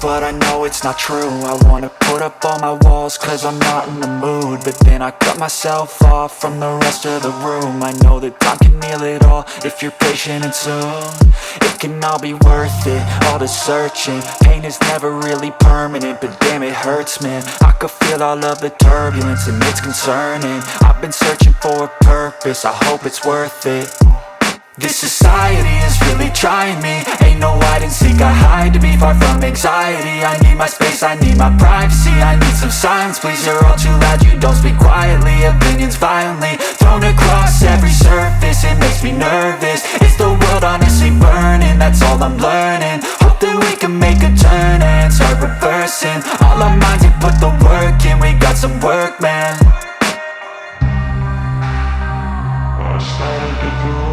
but I know it's not true. I wanna put up all my walls cause I'm not in the mood, but then I cut myself off from the rest of the room. I know that time can heal it all if you're patient, and soon it can all be worth it, all the searching. Pain is never really permanent, but damn it hurts, man. I could feel all of the turbulence and it's concerning. I've been searching for a purpose, I hope it's worth it. This society is really trying me. Ain't no hide and seek, I hide to be far from anxiety. I need my space, I need my privacy. I need some silence, please, you're all too loud. You don't speak quietly, opinions violently thrown across every surface. It makes me nervous, is the world honestly burning? That's all I'm learning. Hope that we can make a turn and start reversing all our minds and put the work in. We got some work, man. I started to do.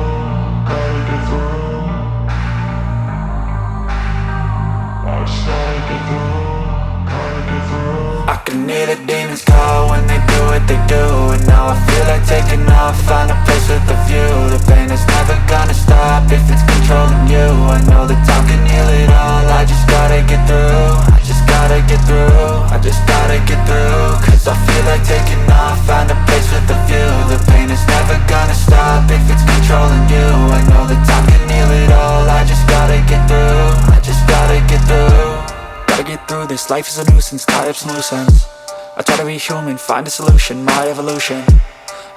I can hear the demons call when they do what they do, and now I feel like taking off, find a place with a view. The pain is never gonna stop if it's controlling you. I know that time can heal it all, I just gotta get through. I just gotta get through, I just gotta get through. Cause I feel like taking off, find a place with a view. The pain is never gonna stop if it's controlling you. I know that time can heal it all, I just gotta get through. I just gotta get through. Gotta get through this, life is a nuisance, tie up some loose ends. I try to be human, find a solution, my evolution.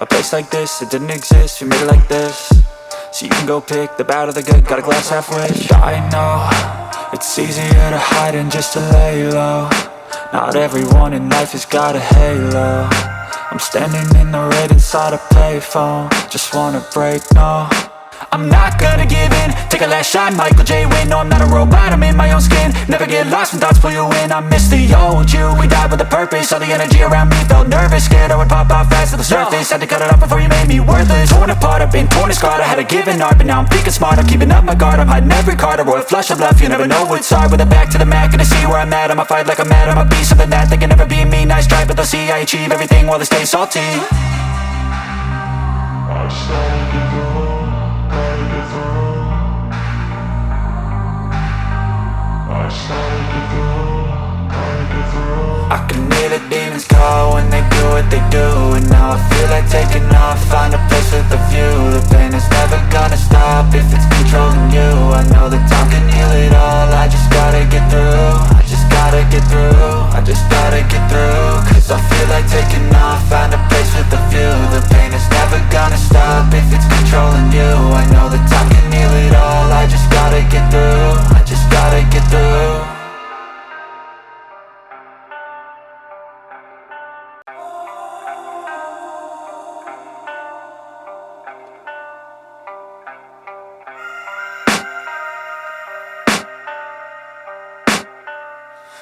A place like this, it didn't exist, we made it like this. So you can go pick the bad or the good, got a glass half wish. I know, it's easier to hide than just to lay low. Not everyone in life has got a halo. I'm standing in the red inside a payphone, just wanna break, no. I'm not gonna give in, take a last shot, Michael J. Win. No, I'm not a robot, I'm in my own skin. Never get lost when thoughts pull you in. I miss the old you, we died with a purpose. All the energy around me felt nervous, scared I would pop out fast to the surface. Had to cut it off before you made me worthless. Torn apart, I've been torn and scarred. I had a given art, but now I'm thinking smart. I'm keeping up my guard, I'm hiding every card. A royal flush of love, you never know what's hard. With a back to the mat, gonna see where I'm at. I'ma fight like I'm mad, I'ma be something that they can never be me. Nice try, but they'll see I achieve everything while they stay salty. I started to do. I can hear the demons call when they do what they do, and now I feel like taking off, find a place with a view. The pain is never gonna stop if it's controlling you. I know that time can heal it all, I just gotta get through. I just gotta get through, I just gotta get through. Cause I feel like taking off, find a place with a view. The pain is never gonna stop if it's controlling you. I know that time can heal it all, I just gotta get through. I just gotta get through.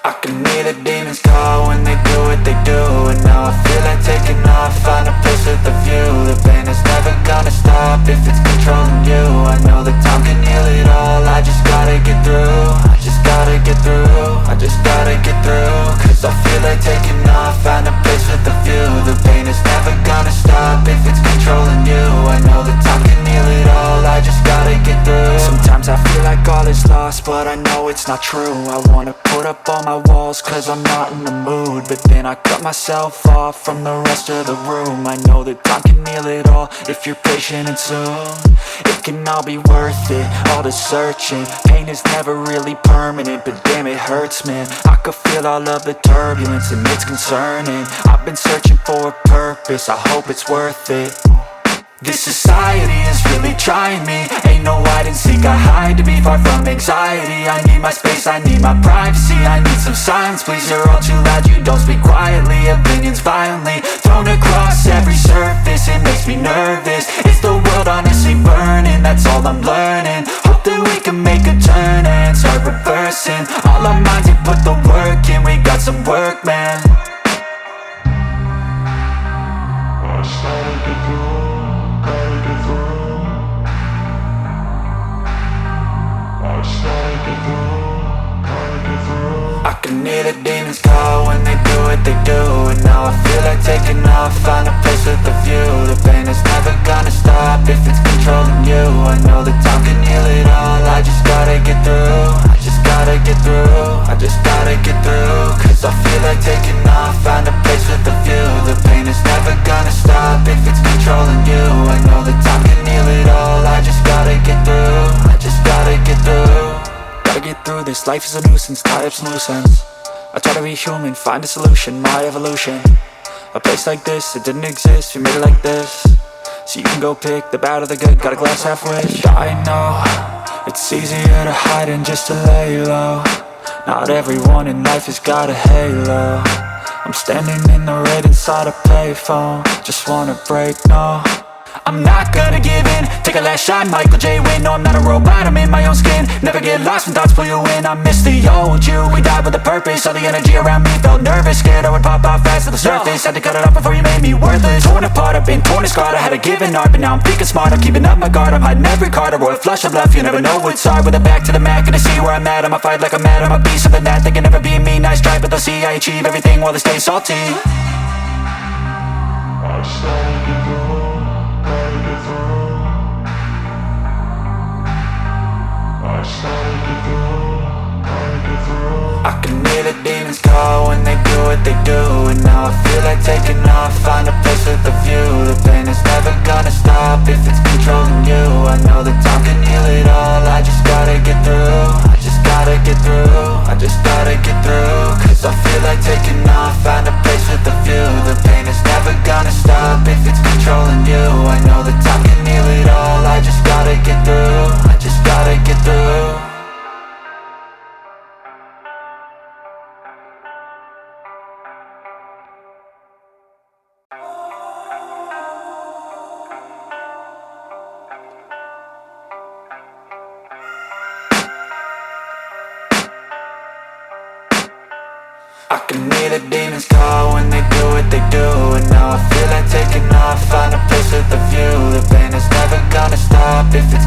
I can hear the demons call when they do what they do, and now I feel like taking off, find a place with a view. The pain is never gonna stop if it's controlling you. I know that time can heal it all, I just gotta get through. I just gotta get through, I just gotta get through. Cause I feel like taking off, find a place with a view. The pain is never gonna stop if it's controlling you. I know that time can heal it all, I just gotta get through. Sometimes I feel like all is lost, but I know it's not true. I wanna put up all my walls cause I'm not in the mood, but then I cut myself off from the rest of the room. I know that time can heal it all if you're patient, and soon it can all be worth it, all the searching. Pain is never really permanent, but damn it hurts, man. I could feel all of the turbulence and it's concerning. I've been searching for a purpose, I hope it's worth it. This society is really trying me. Ain't no hide and seek, I hide to be far from anxiety. I need my space, I need my privacy. I need some silence, please, you're all too loud. You don't speak quietly, opinions violently thrown across every surface. It makes me nervous, is the world honestly burning? That's all I'm learning. Hope that we can make a turn and start reversing all our minds and put the work in. We got some work, man. I started to do. I can hear the demons call when they do what they do, and now I feel like taking off, find a place with a view. The pain is never gonna stop if it's controlling you. I know that time can heal it all, I just gotta get through. I just gotta gotta get through, I just gotta get through. Cause I feel like taking off, find a place with a view. The pain is never gonna stop if it's controlling you. I know that time can heal it all, I just gotta get through, I just gotta get through. Gotta get through this, life is a nuisance, tie up some loose ends. I try to be human, find a solution, my evolution. A place like this, it didn't exist, we made it like this. So you can go pick the bad or the good, got a glass halfway. I know, it's easier to hide than just to lay low. Not everyone in life has got a halo. I'm standing in the red inside a payphone, just wanna break, no. I'm not gonna give in, take a last shot, Michael J. Win. No, I'm not a robot, I'm in my own skin. Never get lost when thoughts pull you in. I miss the old you, we died with a purpose. All the energy around me felt nervous, scared I would pop off fast to the surface. Had to cut it off before you made me worthless. Torn apart, I've been torn and scarred. I had a given art, but now I'm thinking smart. I'm keeping up my guard, I'm hiding every card. A royal flush of left, you never know what's hard. With a back to the mat, gonna see where I'm at. I'ma fight like I'm mad, I'ma be something that they can never be me. Nice try, but they'll see I achieve everything while they stay salty. I just gotta get through, gotta get through. I just gotta get through, gotta get through. I can hear the demons call when they do what they do. And now I feel like taking off, find a place with a view. The pain is never gonna stop if it's controlling you. I know that time can heal it all, I just gotta get through, I just gotta get through, I just gotta get through. Cause I feel like taking off, find a place with a view. The pain is never gonna stop if it's controlling you. I know that time can heal it all, I just gotta get through, I just gotta get through. I can hear the demons call when they do what they do. And now I feel like taking off, find a place with a view. The pain is never gonna stop if it's